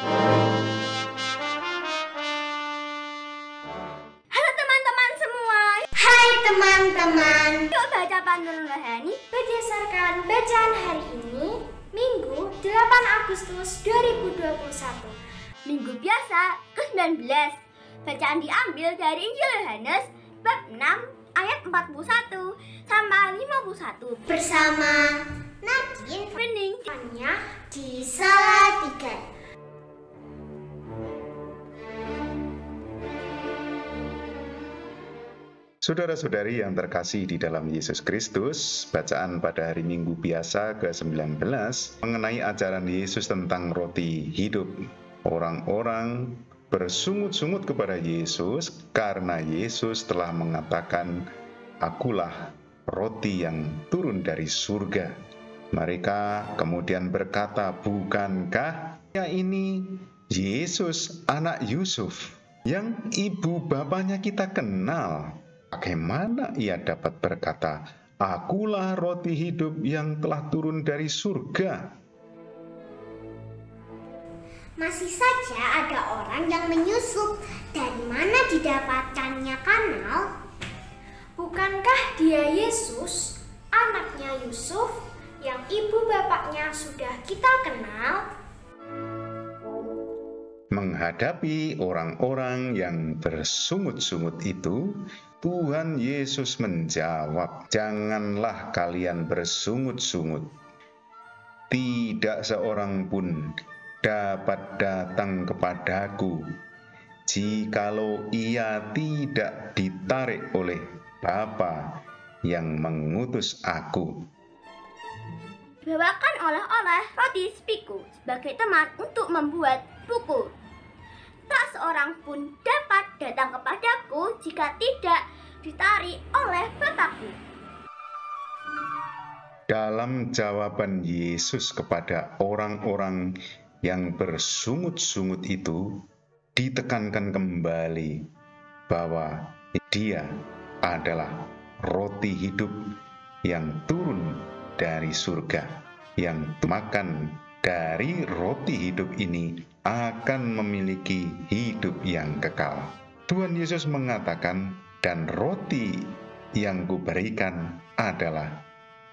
Halo teman-teman semua. Hai teman-teman. Yuk baca pantun rohani Berdasarkan bacaan hari ini, Minggu 8 Agustus 2021. Minggu biasa ke-19. Bacaan diambil dari Injil Yohanes bab 6 ayat 41 sampai 51. Bersama Nadine Bening. hanya di Salatiga. Saudara-saudari yang terkasih di dalam Yesus Kristus, bacaan pada hari Minggu biasa ke-19 mengenai ajaran Yesus tentang roti hidup. Orang-orang bersungut-sungut kepada Yesus karena Yesus telah mengatakan, "Akulah roti yang turun dari surga." Mereka kemudian berkata, "Bukankah ya ini Yesus anak Yusuf yang ibu bapanya kita kenal? Bagaimana ia dapat berkata, 'Akulah roti hidup yang telah turun dari surga'?" Masih saja ada orang yang menyusup. Dari mana didapatkannya kanal? Bukankah dia Yesus, anaknya Yusuf, yang ibu bapaknya sudah kita kenal? Menghadapi orang-orang yang bersungut-sungut itu, Tuhan Yesus menjawab, "Janganlah kalian bersungut-sungut. Tidak seorang pun dapat datang kepadaku jikalau ia tidak ditarik oleh Bapa yang mengutus aku." Bawakan oleh-oleh roti sepiku sebagai teman untuk membuat buku. Tak seorang pun dapat datang kepadaku jika tidak ditarik oleh Bapakku. Dalam jawaban Yesus kepada orang-orang yang bersungut-sungut itu, ditekankan kembali bahwa Dia adalah roti hidup yang turun dari surga, yang makan dari roti hidup ini akan memiliki hidup yang kekal. Tuhan Yesus mengatakan, "Dan roti yang kuberikan adalah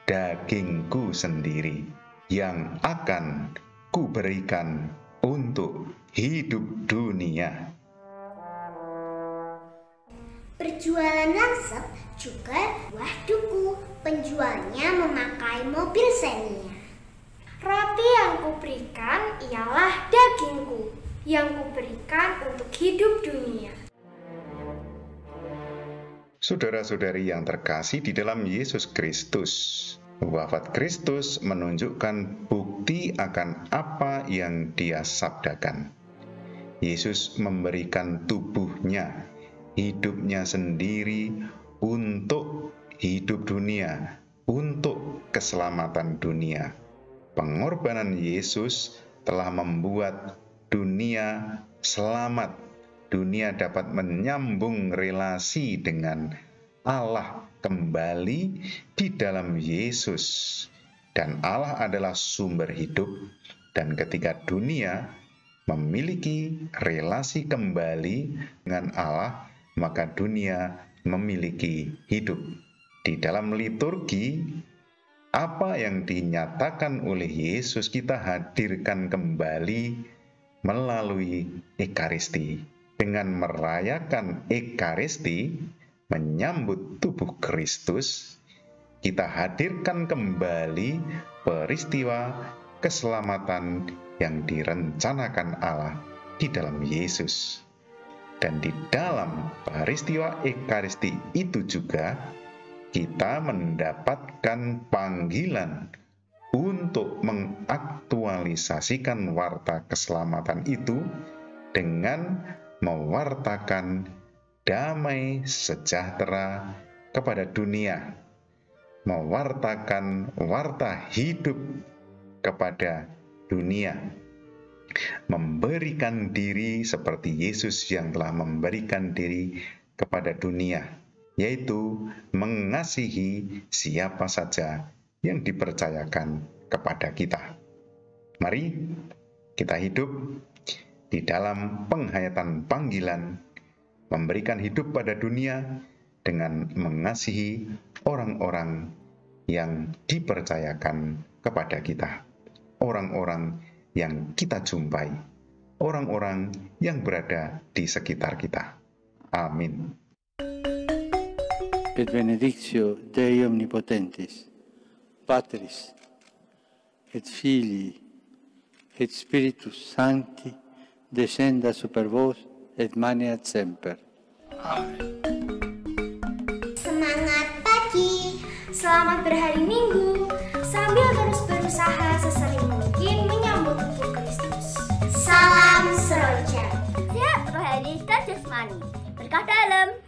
dagingku sendiri yang akan kuberikan untuk hidup dunia." Berjualan langsep juga buah duku. Penjualnya memakai mobil Xenia. Roti yang kuberikan ialah dagingku, yang kuberikan untuk hidup dunia. Saudara-saudari yang terkasih di dalam Yesus Kristus, wafat Kristus menunjukkan bukti akan apa yang Dia sabdakan. Yesus memberikan tubuhnya, hidupnya sendiri untuk hidup dunia, untuk keselamatan dunia. Pengorbanan Yesus telah membuat dunia selamat. Dunia dapat menyambung relasi dengan Allah kembali di dalam Yesus. Dan Allah adalah sumber hidup. Dan ketika dunia memiliki relasi kembali dengan Allah, maka dunia memiliki hidup. Di dalam liturgi, apa yang dinyatakan oleh Yesus kita hadirkan kembali melalui Ekaristi. Dengan merayakan Ekaristi, menyambut tubuh Kristus, kita hadirkan kembali peristiwa keselamatan yang direncanakan Allah di dalam Yesus. Dan di dalam peristiwa Ekaristi itu juga kita mendapatkan panggilan untuk mengaktualisasikan warta keselamatan itu dengan mewartakan damai sejahtera kepada dunia, mewartakan warta hidup kepada dunia, memberikan diri seperti Yesus yang telah memberikan diri kepada dunia, yaitu mengasihi siapa saja yang dipercayakan kepada kita. Mari kita hidup di dalam penghayatan panggilan, memberikan hidup pada dunia dengan mengasihi orang-orang yang dipercayakan kepada kita, orang-orang yang kita jumpai, orang-orang yang berada di sekitar kita. Amin. Et benedictio Dei omnipotentis, Patris, et Filii, et Spiritus Sancti, descenda super vos et maneat semper. Amen. Semangat pagi, selamat berhari Minggu, sambil terus berusaha sesering mungkin menyambut tubuh Kristus. Salam seroja. Sehat rohani dan jasmani, berkah dalam